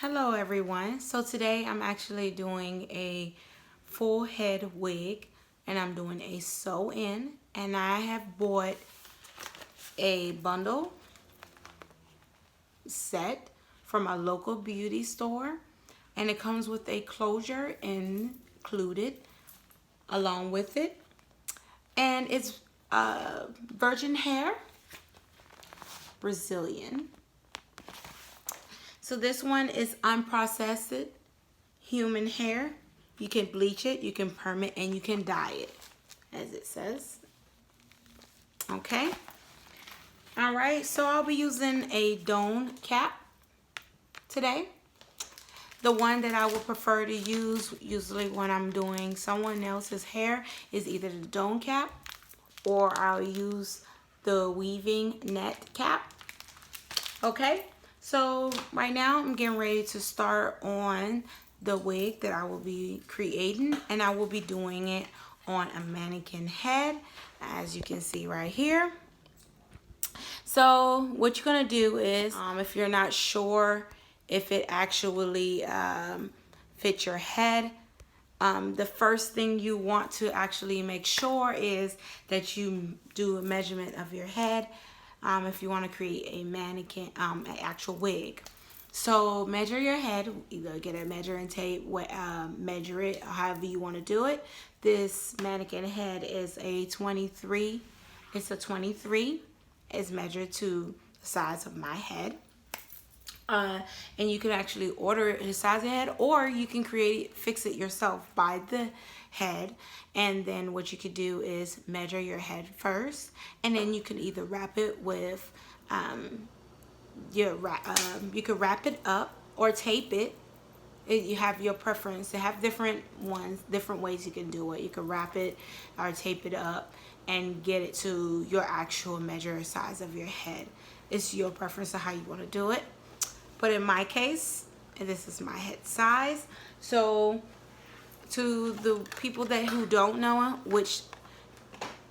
Hello everyone. So today I'm actually doing a full head wig and I'm doing a sew in, and I have bought a bundle set from a local beauty store, and it comes with a closure included along with it, and it's virgin hair, Brazilian. So this one is unprocessed human hair. You can bleach it, you can perm it, and you can dye it, as it says. Okay. All right, so I'll be using a dome cap today. The one that I would prefer to use usually when I'm doing someone else's hair is either the dome cap, or I'll use the weaving net cap. Okay, so right now I'm getting ready to start on the wig that I will be creating, and I will be doing it on a mannequin head, as you can see right here. So what you're gonna do is, if you're not sure if it actually fits your head, the first thing you want to actually make sure is that you do a measurement of your head. If you want to create a mannequin, an actual wig. So measure your head, either get a measuring tape, measure it however you want to do it. This mannequin head is a 23. It's a 23. It's measured to the size of my head. And you can actually order the size of the head, or you can fix it yourself by the head. And then what you could do is measure your head first, and then you can either wrap it with you could wrap it up or tape it. You have your preference. They have different ways you can do it. You can wrap it or tape it up and get it to your actual measure size of your head. It's your preference of how you want to do it. But in my case, this is my head size. So to the people who don't know, which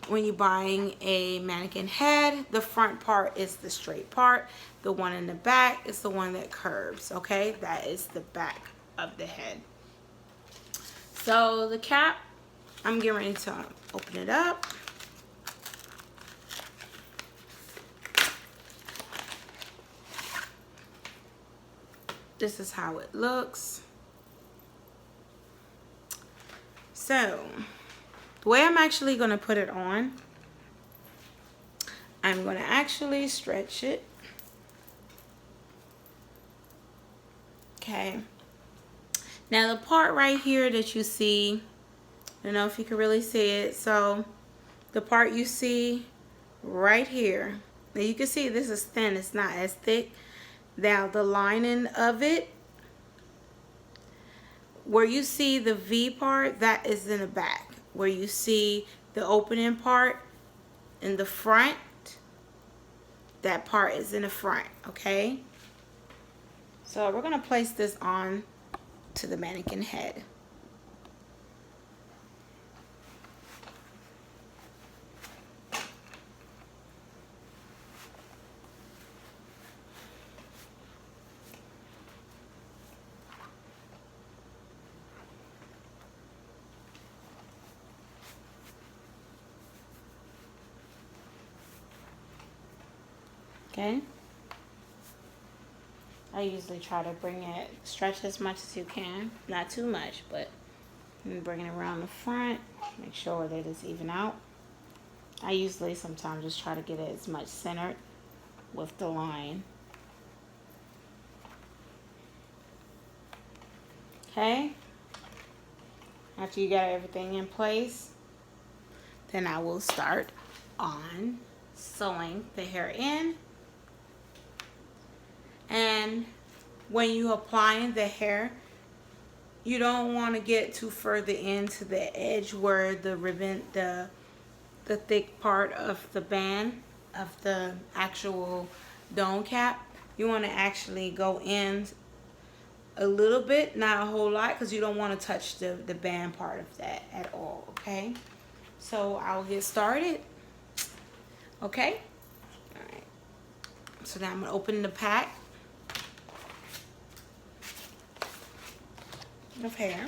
when you're buying a mannequin head, the front part is the straight part. The one in the back is the one that curves, okay? That is the back of the head. So the cap, I'm getting ready to open it up. This is how it looks. So the way I'm actually going to put it on, I'm going to actually stretch it. Okay. Now the part right here that you see, I don't know if you can really see it. So the part you see right here, now you can see this is thin. It's not as thick. Now the lining of it, where you see the V part, that is in the back. Where you see the opening part in the front, that part is in the front, okay? So we're gonna place this on to the mannequin head. Okay. I usually try to stretch as much as you can. Not too much, but bring it around the front. Make sure that it's even out. I usually sometimes just try to get it as much centered with the line. Okay. After you got everything in place, then I will start on sewing the hair in. And when you're applying the hair, you don't want to get too further into the edge where the ribbon, the thick part of the band of the actual dome cap. You want to actually go in a little bit, not a whole lot, because you don't want to touch the band part of that at all, okay? So I'll get started, okay? All right. So now I'm going to open the pack. of hair.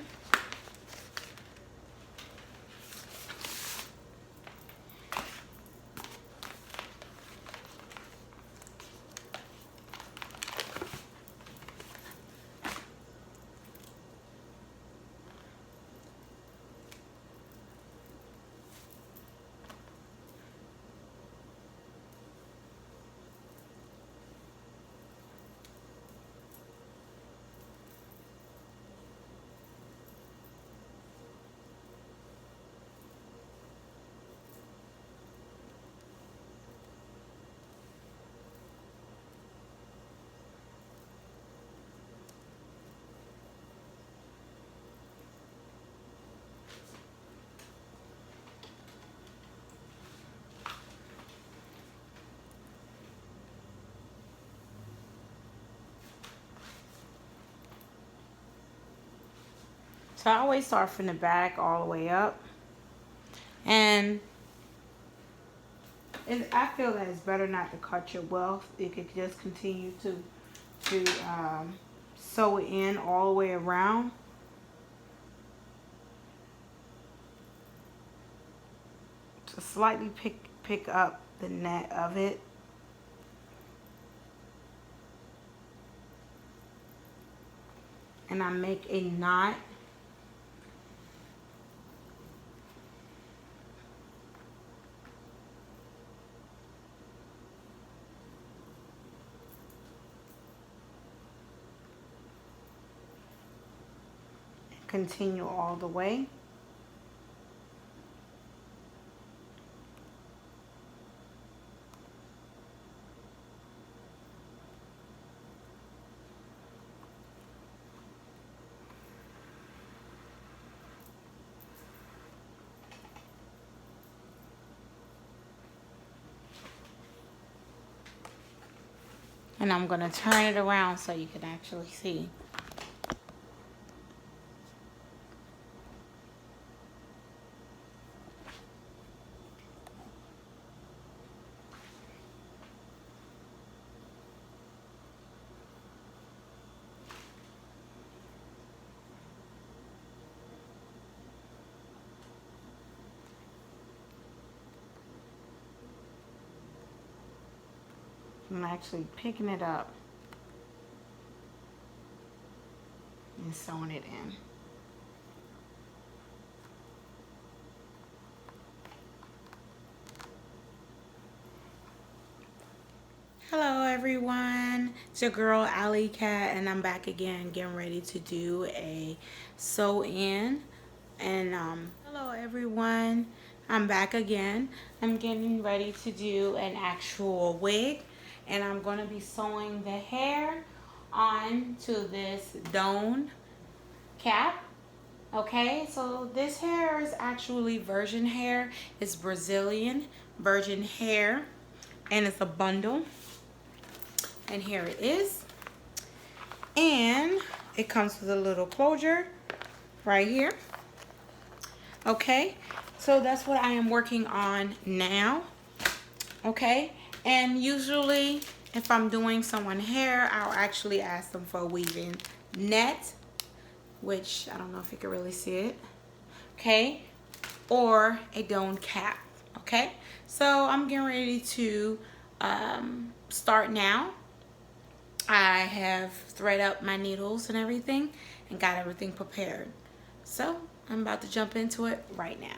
So I always start from the back all the way up. And I feel that it's better not to cut your weft. You could just continue to sew it in all the way around. To slightly pick up the net of it. And I make a knot. Continue all the way. And I'm going to turn it around so you can actually see. I'm actually picking it up and sewing it in. Hello everyone, it's your girl Alley Cat, and I'm back again getting ready to do a sew in. And hello everyone, I'm back again. I'm getting ready to do an actual wig, and I'm going to be sewing the hair onto this dome cap. Okay, so this hair is actually virgin hair. It's Brazilian virgin hair, and it's a bundle. And here it is. And it comes with a little closure right here. Okay, so that's what I am working on now. Okay, and usually if I'm doing someone's hair, I'll actually ask them for a weaving net, which I don't know if you can really see it. Okay, or a dome cap. Okay, so I'm getting ready to start now. I have thread up my needles and everything and got everything prepared. So I'm about to jump into it right now.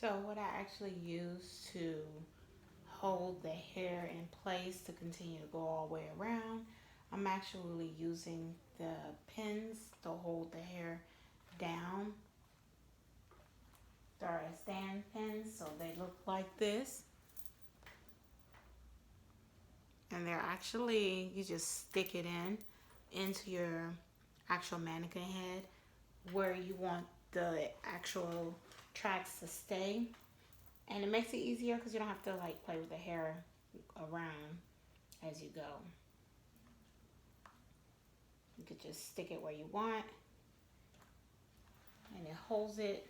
So what I actually use to hold the hair in place to continue to go all the way around, I'm actually using the pins to hold the hair down. They're stand pins, so they look like this. And they're actually, you just stick it into your actual mannequin head where you want the actual tracks to stay. And it makes it easier because you don't have to like play with the hair around as you go. You could just stick it where you want and it holds it.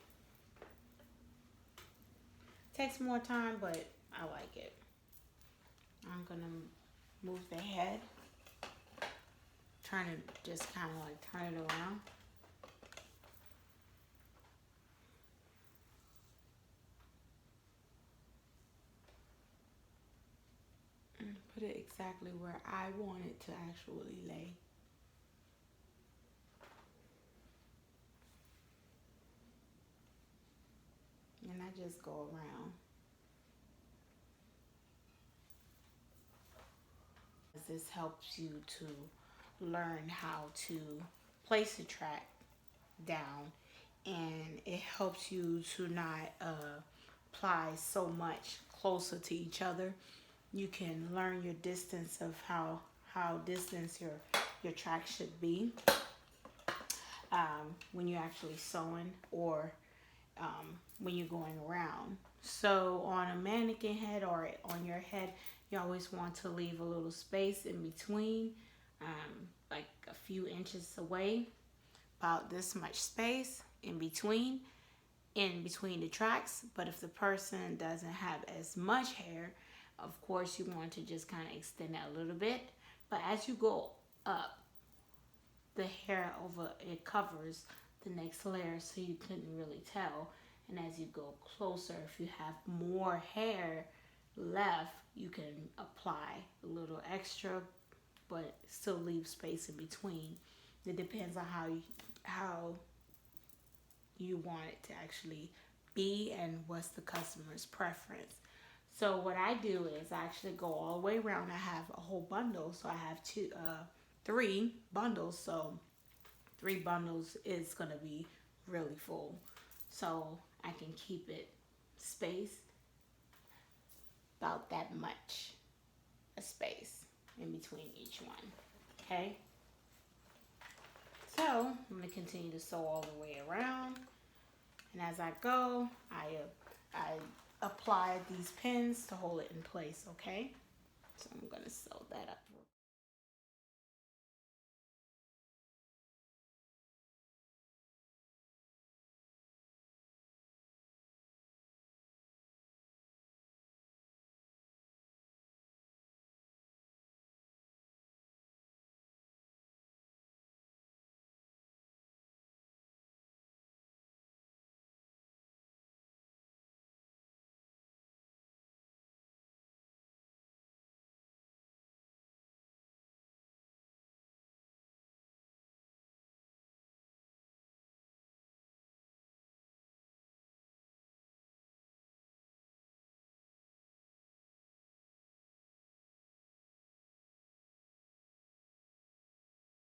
Takes more time, but I like it. I'm gonna move the head, turn it, just kind of like turn it around. And put it exactly where I want it to actually lay. And I just go around. This helps you to learn how to place the track down, and it helps you to not apply so much closer to each other. You can learn your distance of how distance your track should be when you're actually sewing, or when you're going around. So on a mannequin head or on your head, you always want to leave a little space in between, like a few inches away, about this much space in between the tracks. But if the person doesn't have as much hair, of course you want to just kind of extend that a little bit. But as you go up, the hair over it covers the next layer, so you couldn't really tell. And as you go closer, if you have more hair left, you can apply a little extra, but still leave space in between. It depends on how you want it to actually be and what's the customer's preference. So what I do is I actually go all the way around. I have a whole bundle, so I have three bundles. So 3 bundles is gonna be really full, so I can keep it spaced about that much a space in between each one. Okay, so I'm gonna continue to sew all the way around, and as I go, I apply these pins to hold it in place. Okay, so I'm gonna sew that up